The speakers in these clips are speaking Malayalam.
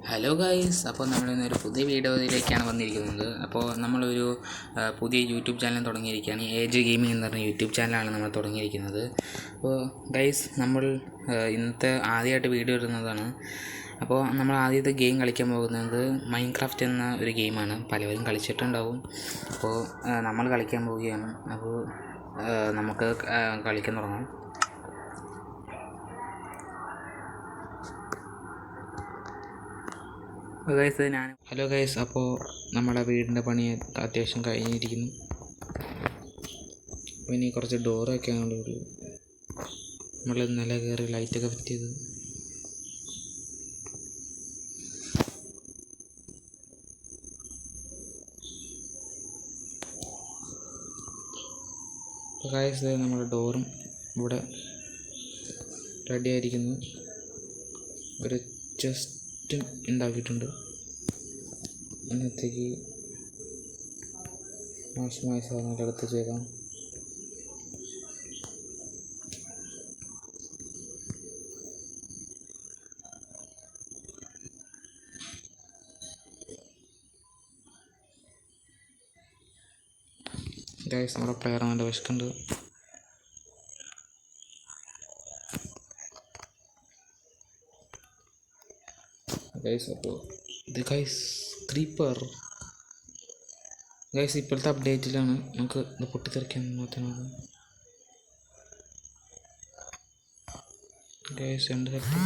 ഹലോ ഗായ്സ്, അപ്പോൾ നമ്മളിന്നൊരു പുതിയ വീഡിയോയിലേക്കാണ് വന്നിരിക്കുന്നത്. അപ്പോൾ നമ്മളൊരു പുതിയ യൂട്യൂബ് ചാനൽ തുടങ്ങിയിരിക്കുകയാണ്. ഏജ് ഗെയിമിംഗ് എന്ന് പറഞ്ഞ യൂട്യൂബ് ചാനലാണ് നമ്മൾ തുടങ്ങിയിരിക്കുന്നത്. അപ്പോൾ ഗൈസ്, നമ്മൾ ഇന്നത്തെ ആദ്യമായിട്ട് വീഡിയോ ഇടുന്നതാണ്. അപ്പോൾ നമ്മൾ ആദ്യത്തെ ഗെയിം കളിക്കാൻ പോകുന്നത് മൈൻക്രാഫ്റ്റ് എന്ന ഒരു ഗെയിമാണ്. പലവരും കളിച്ചിട്ടുണ്ടാവും. അപ്പോൾ നമ്മൾ കളിക്കാൻ പോവുകയാണ്. അപ്പോൾ നമുക്ക് കളിക്കാൻ തുടങ്ങാം. ഹലോ ഗൈസ്, അപ്പോൾ നമ്മുടെ വീടിൻ്റെ പണി അത്യാവശ്യം കഴിഞ്ഞിരിക്കുന്നു. അപ്പോൾ ഇനി കുറച്ച് ഡോറൊക്കെ ആണുള്ളൂ. നമ്മൾ ഇന്നലെ കയറി ലൈറ്റൊക്കെ ഫിറ്റ് ചെയ്ത്. അപ്പോൾ ഗൈസ്, നമ്മുടെ ഡോറും ഇവിടെ റെഡി ആയിരിക്കുന്നു. ഒരു ചെസ്റ്റ് ഉണ്ടാക്കിയിട്ടുണ്ട്. അതിനകത്തേക്ക് ആവശ്യമായ സാധനങ്ങൾ എടുത്ത് ചേരാം. ഗൈസ്, നമ്മുടെ പ്ലെയർ നല്ല വിശക്കുണ്ട്. ഗൈസ്, അപ്പോൾ ഇത് ഗൈസ് ക്രീപ്പർ. ഗൈസ്, ഇപ്പോഴത്തെ അപ്ഡേറ്റിലാണ് നമുക്ക് ഇത് പൊട്ടിത്തെറിക്കാൻ മാത്രമാണ്. ഗൈസ്, രണ്ട് set.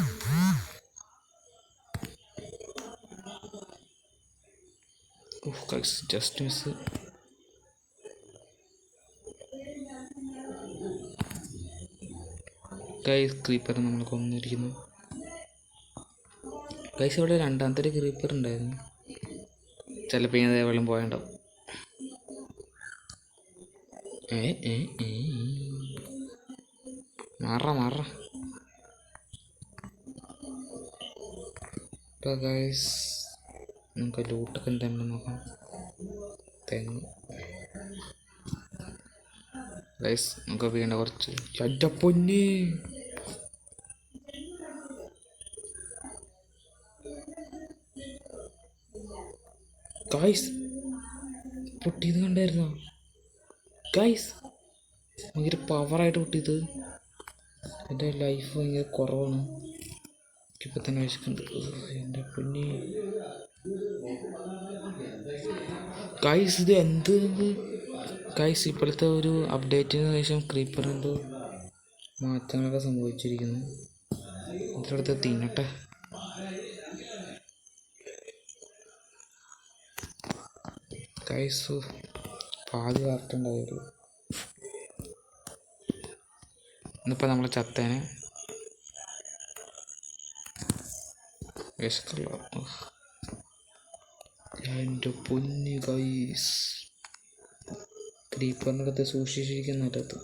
Guys, just miss. Guys, creeper നമ്മൾ കൊന്നിരിക്കുന്നു. ഗൈസ്, ഇവിടെ രണ്ടാമത്തെ ഒരു ക്രീപ്പർ ഉണ്ടായിരുന്നു. ചിലപ്പോൾ ഇങ്ങനെ വെള്ളം പോയുണ്ടാവും. മാറ. ഇപ്പോൾ ഗൈസ്, നമുക്ക് ലൂട്ടൊക്കെ എന്തായാലും നോക്കാം. തെങ്ങ്. ഗൈസ്, നമുക്ക് വീണ്ട കുറച്ച് ചറ്റപ്പൊന്നി. ഗൈസ്, പൊട്ടിയത് കണ്ടായിരുന്നോ? ഗൈസ്, ഭയങ്കര പവറായിട്ട് പൊട്ടിയത്. എൻ്റെ ലൈഫ് ഭയങ്കര കുറവാണ്. ഇപ്പം തന്നെ വിശക്കുന്നുണ്ട്. എൻ്റെ പൊന്നി ഗൈസ്, ഇത് എന്ത് ഗൈസ്, ഇപ്പോഴത്തെ ഒരു അപ്ഡേറ്റിന് ശേഷം ക്രീപ്പറിൻ്റെ മാറ്റങ്ങളൊക്കെ സംഭവിച്ചിരിക്കുന്നു. ഇതിലടുത്ത് തിന്നട്ടെ. ഗൈസ്, പാതി വാർട്ടുണ്ടാവുള്ളൂ. ഇന്നിപ്പോൾ നമ്മൾ ചത്തേനെ വിശക്കല്ല. എൻ്റെ പൊന്നി ഗൈസ്, ക്രീപ്പറിൻ്റെ അടുത്ത് സൂക്ഷിച്ചിരിക്കുന്നതിനകത്ത്.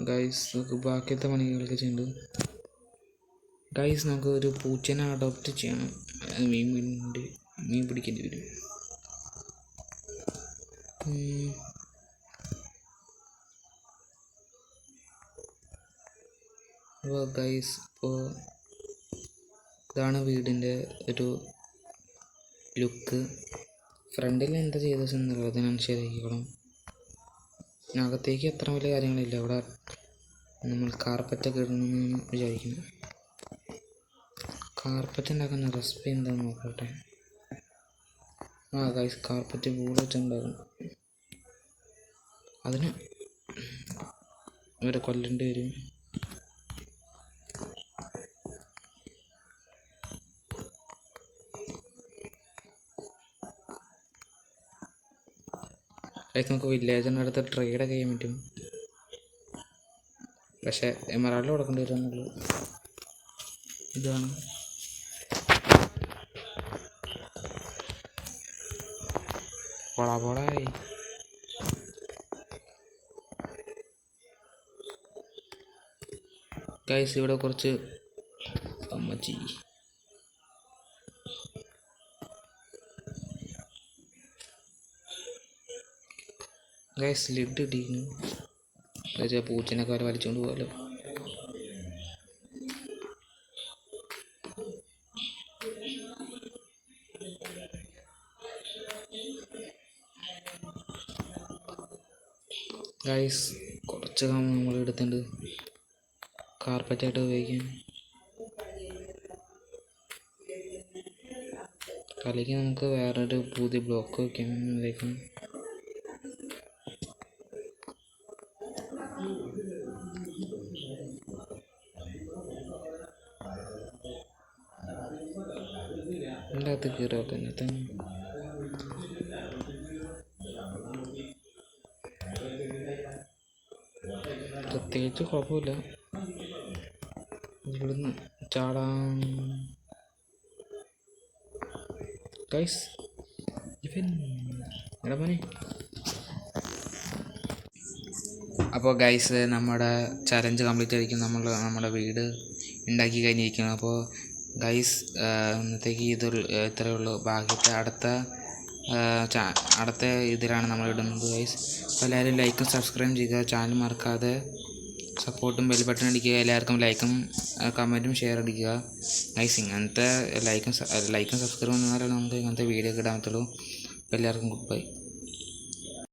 ഗൈസ്, നമുക്ക് ബാക്കിയത്തെ പണികളൊക്കെ ചെയ്യുന്നുണ്ട്. ഗൈസ്, നമുക്ക് ഒരു പൂച്ചനെ അഡോപ്റ്റ് ചെയ്യണം. മീൻ പിടിക്കേണ്ടി വരും. അപ്പോൾ ഗൈസ്, ഇപ്പോൾ ഇതാണ് വീടിൻ്റെ ഒരു ലുക്ക്. ഫ്രണ്ടിൽ എന്താ ചെയ്തെന്നുള്ളത് അതിനാണ് ശരിയാക്കിക്കണം. അകത്തേക്ക് അത്ര വലിയ കാര്യങ്ങളില്ല. അവിടെ നമ്മൾ കാർപ്പറ്റൊക്കെ ഇടണമെന്ന് വിചാരിക്കുന്നു. കാർപ്പറ്റ് ഉണ്ടാക്കുന്ന റെസിപ്പി എന്താണെന്ന് നോക്കട്ടെ. ഗൈസ്, കാർപ്പറ്റ് പൂള വെച്ചുണ്ടാകും. അതിന് ഇവരെ കൊല്ലേണ്ടി വരും. ഗൈസ്, നമുക്ക് വില്ലേജിൻ്റെ അടുത്ത് ട്രേഡൊക്കെ ചെയ്യാൻ പറ്റും. പക്ഷേ എമറാൾഡ് കൊടുക്കേണ്ടി വരുന്നുള്ളൂ. ഇതാണ് പോളായി. ഗൈസ്, ഇവിടെ കുറച്ച് അമ്മച്ചി. Guys, lid ഇടിക്കുന്നു. പൂച്ചനൊക്കെ വരെ വലിച്ചുകൊണ്ട് പോകാമല്ലോ. ഗൈസ് കുറച്ച് നമ്മൾ എടുത്തിട്ടുണ്ട് കാർപ്പറ്റായിട്ട് ഉപയോഗിക്കാൻ. അല്ലെങ്കിൽ നമുക്ക് വേറൊരു പുതിയ ബ്ലോക്ക് വയ്ക്കാം. ഇതിലേക്ക് എൻ്റെ അകത്ത് കയറി വെക്കാം. ഇതിനകത്ത് പ്രത്യേകിച്ച് കുഴപ്പമില്ല. ഇവിടുന്ന് ചാടാൻ ഗൈസ്. ഇവൻ എടാ മോനെ. അപ്പോൾ ഗൈസ് നമ്മുടെ ചലഞ്ച് കംപ്ലീറ്റ് ആയിരിക്കും. നമ്മൾ നമ്മുടെ വീട് ഉണ്ടാക്കി കഴിഞ്ഞിരിക്കുന്നു. അപ്പോൾ ഗൈസ് ഇന്നത്തേക്ക് ഇത്രയേ ഉള്ളൂ. ബാക്കിയിട്ട് അടുത്ത ഇതിലാണ് നമ്മൾ ഇടുന്നത് ഗൈസ്. അപ്പോൾ എല്ലാവരും ലൈക്കും സബ്സ്ക്രൈബും ചെയ്യുക. ചാനൽ മറക്കാതെ സപ്പോർട്ടും ബെൽ ബട്ടൺ അടിക്കുക. എല്ലാവർക്കും ലൈക്കും കമൻറ്റും ഷെയർ അടിക്കുക ഗൈസ്. ഇങ്ങനത്തെ ലൈക്കും സബ്സ്ക്രൈബും വന്നാലാണ് നമുക്ക് ഇങ്ങനത്തെ വീഡിയോ ഒക്കെ ഇടാൻ പറ്റുള്ളൂ. അപ്പോൾ എല്ലാവർക്കും ഗുഡ് ബൈ.